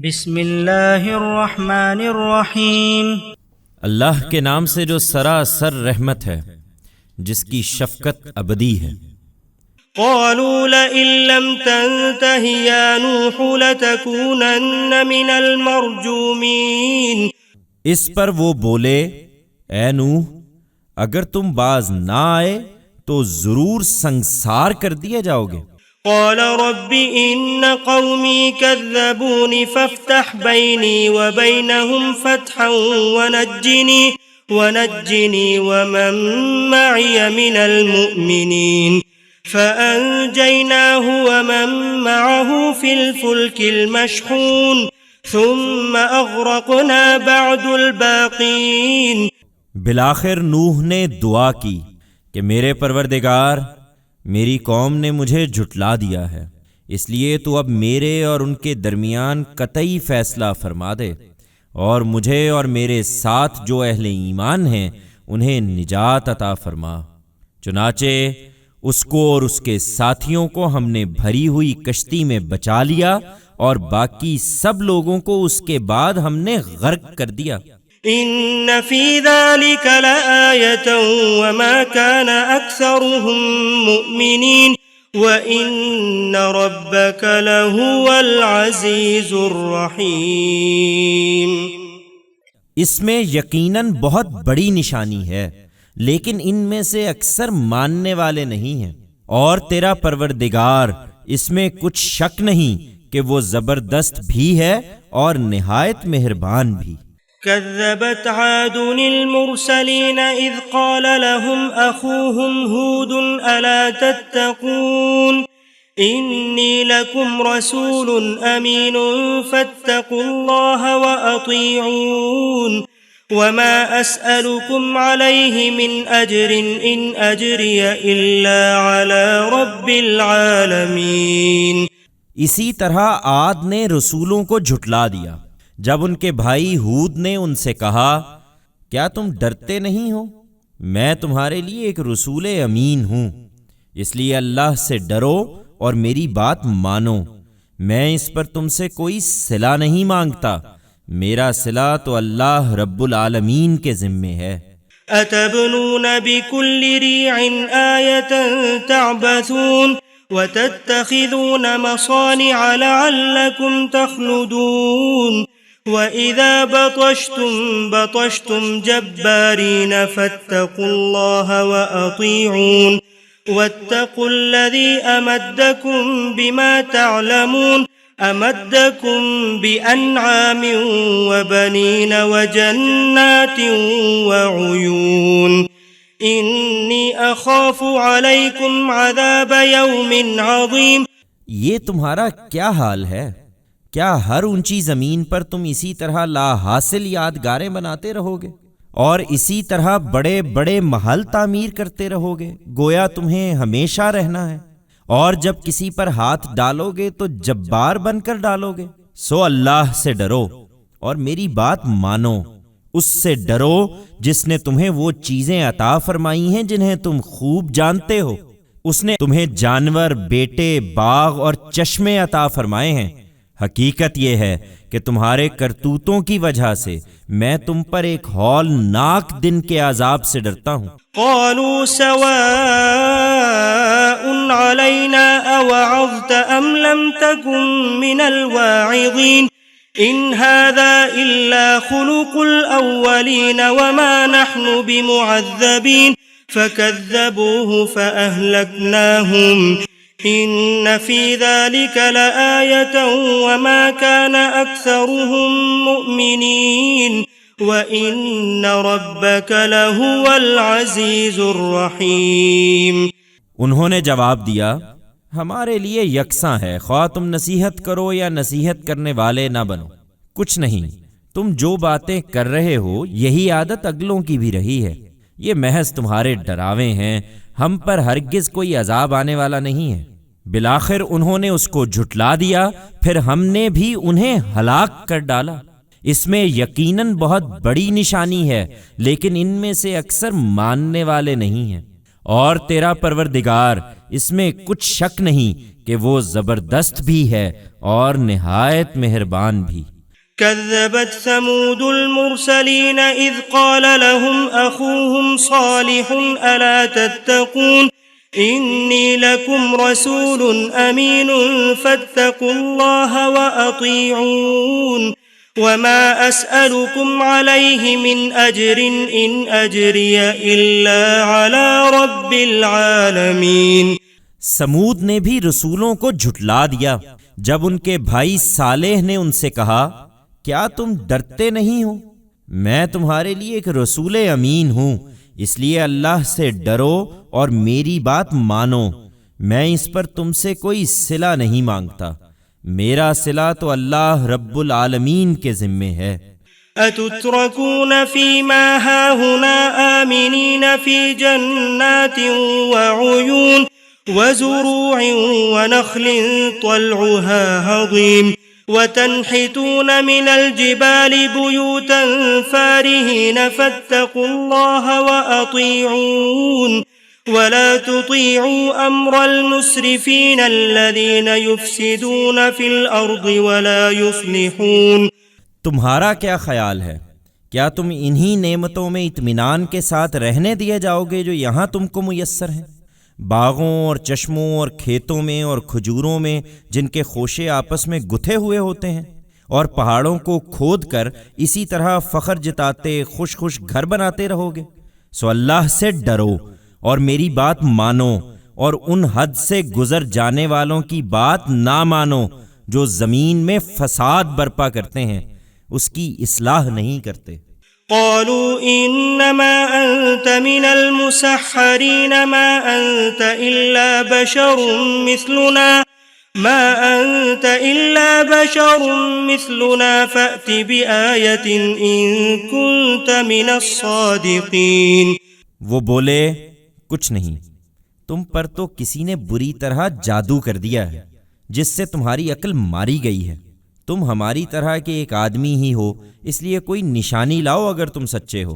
بسم اللہ الرحمن الرحیم۔ اللہ کے نام سے جو سراسر رحمت ہے، جس کی شفقت ابدی ہے۔ قالوا لئن لم تنته يا نوح لتكونن من المرجومين۔ اس پر وہ بولے، اے نوح، اگر تم باز نہ آئے تو ضرور سنگسار کر دیے جاؤ گے۔ قال رب إن قومي كذبوني فافتح بيني وبينهم فتحا ونجني ومن معي من المؤمنين فأنجيناه ومن معه في الفلك المشحون ثم أغرقنا بعد الباقين۔ بالآخر نوح نے دعا کی کہ میرے پروردگار، میری قوم نے مجھے جھٹلا دیا ہے، اس لیے تو اب میرے اور ان کے درمیان قطعی فیصلہ فرما دے، اور مجھے اور میرے ساتھ جو اہل ایمان ہیں انہیں نجات عطا فرما۔ چنانچہ اس کو اور اس کے ساتھیوں کو ہم نے بھری ہوئی کشتی میں بچا لیا، اور باقی سب لوگوں کو اس کے بعد ہم نے غرق کر دیا۔ إن في ذلك لآية وما كان أكثرهم مؤمنين وإن ربك لهو العزيز الرحيم۔ اس میں یقیناً بہت بڑی نشانی ہے، لیکن ان میں سے اکثر ماننے والے نہیں ہیں، اور تیرا پروردگار اس میں کچھ شک نہیں کہ وہ زبردست بھی ہے اور نہایت مہربان بھی۔ كذبت عاد المرسلين إذ قال لهم أخوهم هود ألا تتقون إني لكم رسول أمين فاتقوا الله وأطيعون وما أسألكم عليه من أجر إن أجري إلا على رب العالمين۔ اسی طرح عاد نے رسولوں کو جھٹلا دیا جب ان کے بھائی ہود نے ان سے کہا، کیا تم ڈرتے نہیں ہو؟ میں تمہارے لیے ایک رسول امین ہوں، اس لیے اللہ سے ڈرو اور میری بات مانو۔ میں اس پر تم سے کوئی صلہ نہیں مانگتا، میرا صلہ تو اللہ رب العالمین کے ذمے ہے۔ أتبنون بكل ريع آية تعبثون وتتخذون مصانع لعلكم تخلدون وَإِذَا بَطَشْتُمْ جَبَّارِينَ فَاتَّقُوا اللَّهَ وَأَطِيعُونِ وَاتَّقُوا الَّذِي أَمَدَّكُمْ بِمَا تَعْلَمُونَ أَمَدَّكُمْ بِأَنْعَامٍ وَبَنِينَ وَجَنَّاتٍ وَعُيُونٍ إِنِّي أَخَافُ عَلَيْكُمْ عَذَابَ يَوْمٍ عَظِيمٍ۔ یہ تمہارا کیا حال ہے؟ کیا ہر اونچی زمین پر تم اسی طرح لا حاصل یادگاریں بناتے رہو گے اور اسی طرح بڑے بڑے محل تعمیر کرتے رہو گے، گویا تمہیں ہمیشہ رہنا ہے، اور جب کسی پر ہاتھ ڈالو گے تو جبار بن کر ڈالو گے؟ سو اللہ سے ڈرو اور میری بات مانو، اس سے ڈرو جس نے تمہیں وہ چیزیں عطا فرمائی ہیں جنہیں تم خوب جانتے ہو۔ اس نے تمہیں جانور، بیٹے، باغ اور چشمے عطا فرمائے ہیں۔ حقیقت یہ ہے کہ تمہارے کرتوتوں کی وجہ سے میں تم پر ایک ہولناک دن کے عذاب سے ڈرتا ہوں۔ قالوا سواء علينا أوعظت أم لم تكن من الواعظين إن هذا إلا خلق الأولين وما نحن بمعذبين فكذبوه فأهلكناهم إن في ذلك لآية وما كان أكثرهم مؤمنين وإن ربك لهو العزيز الرحيم۔ انہوں نے جواب دیا، ہمارے لیے یکساں ہے، خواہ تم نصیحت کرو یا نصیحت کرنے والے نہ بنو، کچھ نہیں، تم جو باتیں کر رہے ہو یہی عادت اگلوں کی بھی رہی ہے، یہ محض تمہارے ڈراوے ہیں، ہم پر ہرگز کوئی عذاب آنے والا نہیں ہے۔ بالآخر انہوں نے اس کو جھٹلا دیا، پھر ہم نے بھی انہیں ہلاک کر ڈالا۔ اس میں یقیناً بہت بڑی نشانی ہے، لیکن ان میں سے اکثر ماننے والے نہیں ہیں۔ اور تیرا پروردگار اس میں کچھ شک نہیں کہ وہ زبردست بھی ہے اور نہایت مہربان بھی۔ كذبت ثمود المرسلين إذ قال لهم أخوهم صالح ألا تتقون إني لكم رسول أمين فاتقوا الله وأطيعون وما أسألكم عليه من أجر إن أجري إلا على رب العالمين۔ سمود نے بھی رسولوں کو جھٹلا دیا جب ان کے بھائی صالح نے ان سے کہا کیا تم ڈرتے نہیں ہو؟ میں تمہارے لیے ایک رسول امین ہوں، اس لیے اللہ سے ڈرو اور میری بات مانو۔ میں اس پر تم سے کوئی صلہ نہیں مانگتا، میرا صلہ تو اللہ رب العالمین کے ذمے ہے۔ أتتركون فيما هاهنا آمنين في جنات وعيون وزروع ونخل طلعها هضيم وتنحتون من الجبال بيوتا فارهين فاتقوا الله وأطيعون ولا تطيعوا أمر المسرفين الذين يفسدون في الأرض ولا يصلحون۔ تمہارا کیا خیال ہے؟ کیا تم انہی نعمتوں میں اطمینان کے ساتھ رہنے دیے جاؤ گے جو یہاں تم کو میسر ہیں؟ باغوں اور چشموں اور کھیتوں میں اور کھجوروں میں جن کے خوشے آپس میں گتھے ہوئے ہوتے ہیں، اور پہاڑوں کو کھود کر اسی طرح فخر جتاتے خوش خوش گھر بناتے رہو گے؟ سو اللہ سے ڈرو اور میری بات مانو، اور ان حد سے گزر جانے والوں کی بات نہ مانو جو زمین میں فساد برپا کرتے ہیں، اس کی اصلاح نہیں کرتے۔ قالوا إنما أنت من المسحرين ما أنت إلا بشر مثلنا فأت بآية إن كنت من الصادقين۔ وہ بولے کچھ نہیں، تم پر تو کسی نے بری طرح جادو کر دیا ہے جس سے تمہاری عقل ماری گئی ہے۔ تم ہماری طرح کے ایک آدمی ہی ہو، اس لیے کوئی نشانی لاؤ اگر تم سچے ہو۔